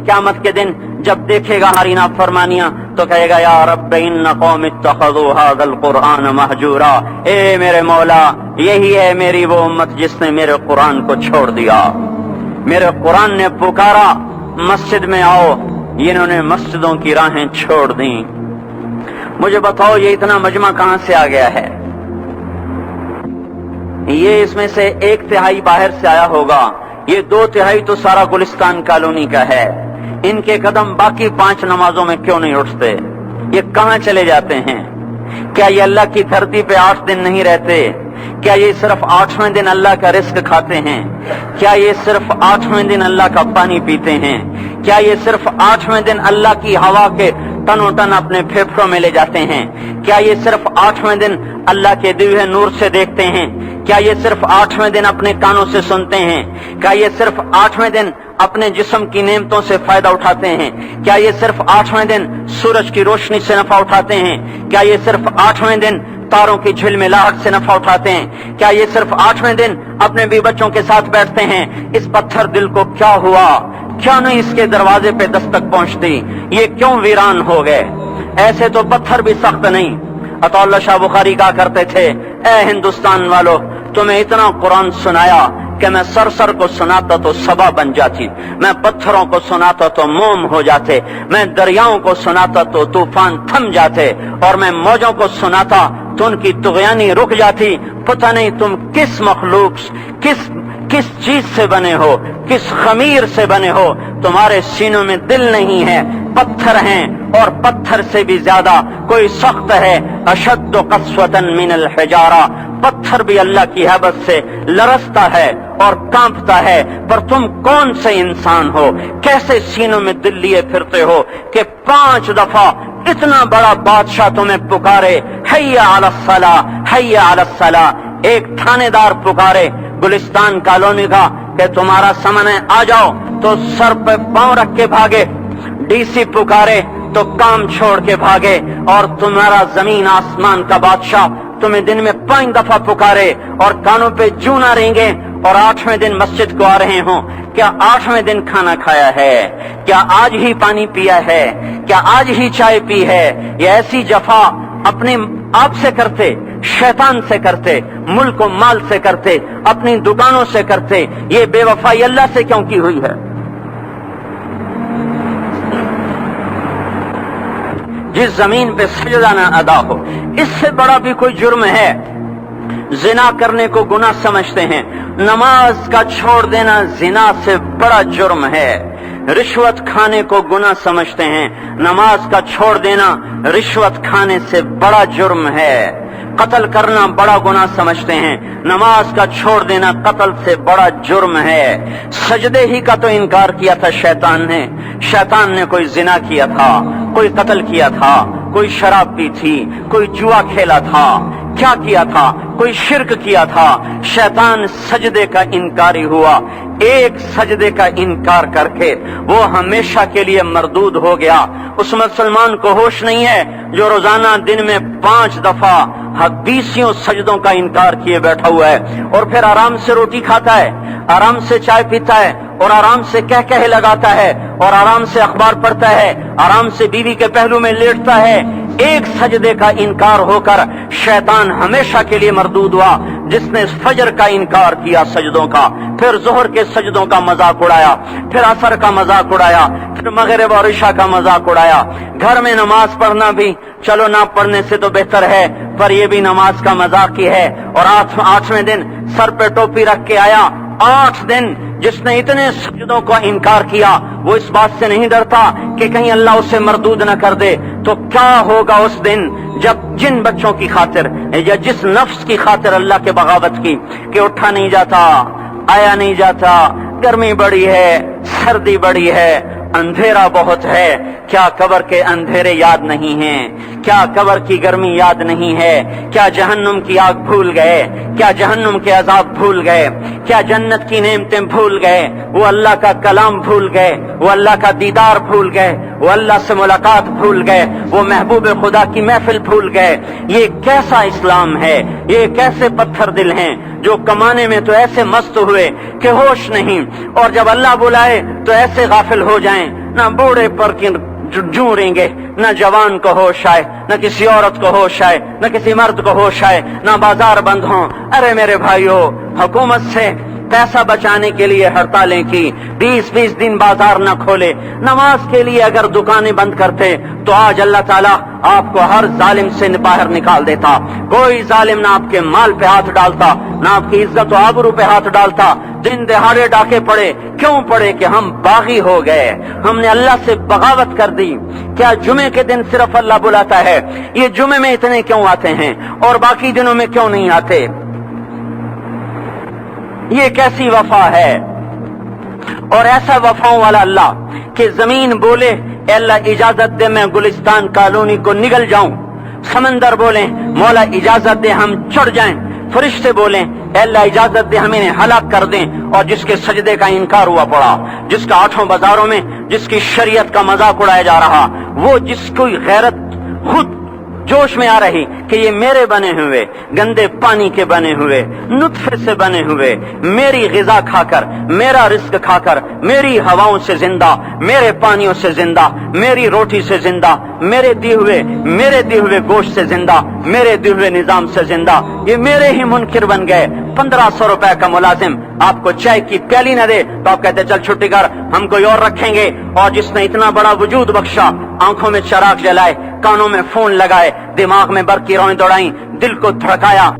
قیامت کے دن جب دیکھے گا ہماری نافرمانیاں تو کہے گا یا رب ان قوم اتخذوا هذا القرآن مہجورا، اے میرے مولا یہی ہے میری وہ امت جس نے میرے قرآن کو چھوڑ دیا۔ میرے قرآن نے پکارا مسجد میں آؤ، انہوں نے مسجدوں کی راہیں چھوڑ دیں۔ مجھے بتاؤ یہ اتنا مجمع کہاں سے آ گیا ہے؟ یہ اس میں سے 1/3 باہر سے آیا ہوگا، یہ 2/3 تو سارا گلستان کالونی کا ہے۔ ان کے قدم باقی 5 نمازوں میں کیوں نہیں اٹھتے؟ یہ کہاں چلے جاتے ہیں؟ کیا یہ اللہ کی دھرتی پہ 8 دن نہیں رہتے؟ کیا یہ صرف 8ویں دن اللہ کا رزق کھاتے ہیں؟ کیا یہ صرف 8ویں دن اللہ کا پانی پیتے ہیں؟ کیا یہ صرف 8ویں دن اللہ کی ہوا کے تنو تن اپنے پھیپھڑوں میں لے جاتے ہیں؟ کیا یہ صرف 8ویں دن اللہ کے دیے نور سے دیکھتے ہیں؟ کیا یہ صرف 8ویں دن اپنے کانوں سے سنتے ہیں؟ کیا یہ صرف 8ویں دن اپنے جسم کی نعمتوں سے فائدہ اٹھاتے ہیں؟ کیا یہ صرف 8ویں دن سورج کی روشنی سے نفع اٹھاتے ہیں؟ کیا یہ صرف 8ویں دن تاروں کی جھلملاہٹ سے نفع اٹھاتے ہیں؟ کیا یہ صرف 8ویں دن اپنے بھی بچوں کے ساتھ بیٹھتے ہیں؟ اس پتھر دل کو کیا ہوا؟ کیا نہیں اس کے دروازے پہ دستک پہنچتی؟ یہ کیوں ویران ہو گئے؟ ایسے تو پتھر بھی سخت نہیں۔ عطا اللہ شاہ بخاری کہا کرتے تھے اے ہندوستان والو، تمہیں اتنا قرآن سنایا کہ میں سر کو سناتا تو صبا بن جاتی، میں پتھروں کو سناتا تو موم ہو جاتے، میں دریاؤں کو سناتا تو طوفان تھم جاتے، اور میں موجوں کو سناتا تو ان کی طغیانی رک جاتی۔ پتہ نہیں تم کس مخلوق کس چیز سے بنے ہو، کس خمیر سے بنے ہو، تمہارے سینوں میں دل نہیں ہے، پتھر ہیں، اور پتھر سے بھی زیادہ کوئی سخت ہے۔ اشد قسوۃ من الحجارہ، پتھر بھی اللہ کی ہیبت سے لرزتا ہے اور کانپتا ہے، پر تم کون سے انسان ہو، کیسے سینوں میں دل لیے پھرتے ہو کہ 5 دفعہ اتنا بڑا بادشاہ تمہیں پکارے حی علی الصلاۃ حی علی الصلاۃ۔ ایک تھانے دار پکارے گلستان کالونی کا کہ تمہارا سمن ہے آ جاؤ، تو سر پہ پاؤں رکھ کے بھاگے۔ ڈی سی پکارے تو کام چھوڑ کے بھاگے، اور تمہارا زمین آسمان کا بادشاہ تمہیں دن میں 5 دفعہ پکارے اور کانوں پہ جوں نہ رہیں، اور 8ویں دن مسجد کو آ رہے ہوں۔ کیا 8ویں دن کھانا کھایا ہے؟ کیا آج ہی پانی پیا ہے؟ کیا آج ہی چائے پی ہے؟ یہ ایسی جفا اپنے آپ سے کرتے، شیطان سے کرتے، ملک و مال سے کرتے، اپنی دکانوں سے کرتے، یہ بے وفائی اللہ سے کیوں کی ہوئی ہے؟ جس زمین پہ سجدہ نہ ادا ہو، اس سے بڑا بھی کوئی جرم ہے؟ زنا کرنے کو گناہ سمجھتے ہیں، نماز کا چھوڑ دینا زنا سے بڑا جرم ہے۔ رشوت کھانے کو گناہ سمجھتے ہیں، نماز کا چھوڑ دینا رشوت کھانے سے بڑا جرم ہے۔ قتل کرنا بڑا گناہ سمجھتے ہیں، نماز کا چھوڑ دینا قتل سے بڑا جرم ہے۔ سجدے ہی کا تو انکار کیا تھا شیطان نے کوئی زنا کیا تھا، کوئی قتل کیا تھا، کوئی شراب پی تھی، کوئی جوا کھیلا تھا، کیا کیا تھا؟ کوئی شرک کیا تھا۔ شیطان سجدے کا انکاری ہوا، ایک سجدے کا انکار کر کے وہ ہمیشہ کے لیے مردود ہو گیا۔ اس مسلمان کو ہوش نہیں ہے جو روزانہ دن میں 5 دفعہ 20 سجدوں کا انکار کیے بیٹھا ہوا ہے، اور پھر آرام سے روٹی کھاتا ہے، آرام سے چائے پیتا ہے، اور آرام سے کہہ لگاتا ہے، اور آرام سے اخبار پڑھتا ہے، آرام سے بیوی کے پہلو میں لیٹتا ہے۔ ایک سجدے کا انکار ہو کر شیطان ہمیشہ کے لیے مردود ہوا۔ جس نے فجر کا انکار کیا سجدوں کا، پھر ظہر کے سجدوں کا مذاق اڑایا، پھر عصر کا مذاق اڑایا، پھر مغرب اور عشاء کا مذاق اڑایا۔ گھر میں نماز پڑھنا بھی چلو نہ پڑھنے سے تو بہتر ہے، پر یہ بھی نماز کا مذاق ہی ہے۔ اور 8ویں دن سر پہ ٹوپی رکھ کے آیا۔ 8 دن جس نے اتنے سجدوں کا انکار کیا، وہ اس بات سے نہیں ڈرتا کہ کہیں اللہ اسے مردود نہ کر دے، تو کیا ہوگا اس دن جب جن بچوں کی خاطر یا جس نفس کی خاطر اللہ کے بغاوت کی کہ اٹھا نہیں جاتا، آیا نہیں جاتا، گرمی بڑی ہے، سردی بڑی ہے، اندھیرا بہت ہے۔ کیا قبر کے اندھیرے یاد نہیں ہیں؟ کیا قبر کی گرمی یاد نہیں ہے؟ کیا جہنم کی آگ بھول گئے؟ کیا جہنم کے عذاب بھول گئے؟ کیا جنت کی نعمتیں بھول گئے؟ وہ اللہ کا کلام بھول گئے؟ وہ اللہ کا دیدار بھول گئے؟ وہ اللہ سے ملاقات بھول گئے؟ وہ محبوب خدا کی محفل بھول گئے؟ یہ کیسا اسلام ہے؟ یہ کیسے پتھر دل ہیں جو کمانے میں تو ایسے مست ہوئے کہ ہوش نہیں، اور جب اللہ بلائے تو ایسے غافل ہو جائیں نہ بوڑھے پر کی جوں رینگے، نہ جوان کو ہوش آئے، نہ کسی عورت کو ہوش آئے، نہ کسی مرد کو ہوش آئے، نہ بازار بند ہوں۔ ارے میرے بھائیو، حکومت سے پیسہ بچانے کے لیے ہڑتالیں کی، 20 دن بازار نہ کھولے، نماز کے لیے اگر دکانیں بند کرتے تو آج اللہ تعالیٰ آپ کو ہر ظالم سے باہر نکال دیتا۔ کوئی ظالم نہ آپ کے مال پہ ہاتھ ڈالتا، نہ آپ کی عزت و آبرو پہ ہاتھ ڈالتا۔ دن دہاڑے ڈاکے پڑے، کیوں پڑے؟ کہ ہم باغی ہو گئے، ہم نے اللہ سے بغاوت کر دی۔ کیا جمعے کے دن صرف اللہ بلاتا ہے؟ یہ جمعے میں اتنے کیوں آتے ہیں اور باقی دنوں میں کیوں نہیں آتے؟ یہ کیسی وفا ہے؟ اور ایسا وفاؤں والا اللہ کہ زمین بولے اے اللہ اجازت دے میں گلستان کالونی کو نگل جاؤں، سمندر بولیں مولا اجازت دے ہم چڑھ جائیں، فرشتے بولیں اے اللہ اجازت دے ہم انہیں ہلاک کر دیں، اور جس کے سجدے کا انکار ہوا پڑا، جس کا آٹھوں بازاروں میں جس کی شریعت کا مذاق اڑایا جا رہا، وہ جس کوئی غیرت خود جوش میں آ رہی کہ یہ میرے بنے ہوئے گندے پانی کے بنے ہوئے نطفے سے بنے ہوئے، میری غذا کھا کر، میرا رزق کھا کر، میری ہواؤں سے زندہ، میرے پانیوں سے زندہ، میری روٹی سے زندہ، میرے دیے ہوئے گوشت سے زندہ، میرے دیے ہوئے نظام سے زندہ، یہ میرے ہی منکر بن گئے۔ 1500 روپے کا ملازم آپ کو چائے کی پیالی نہ دے تو آپ کہتے چل چھٹی کر، ہم کوئی اور رکھیں گے۔ اور جس نے اتنا بڑا وجود بخشا، آنکھوں میں چراغ جلائے، کانوں میں فون لگائے، دماغ میں برقی روئیں دوڑائیں، دل کو دھڑکایا،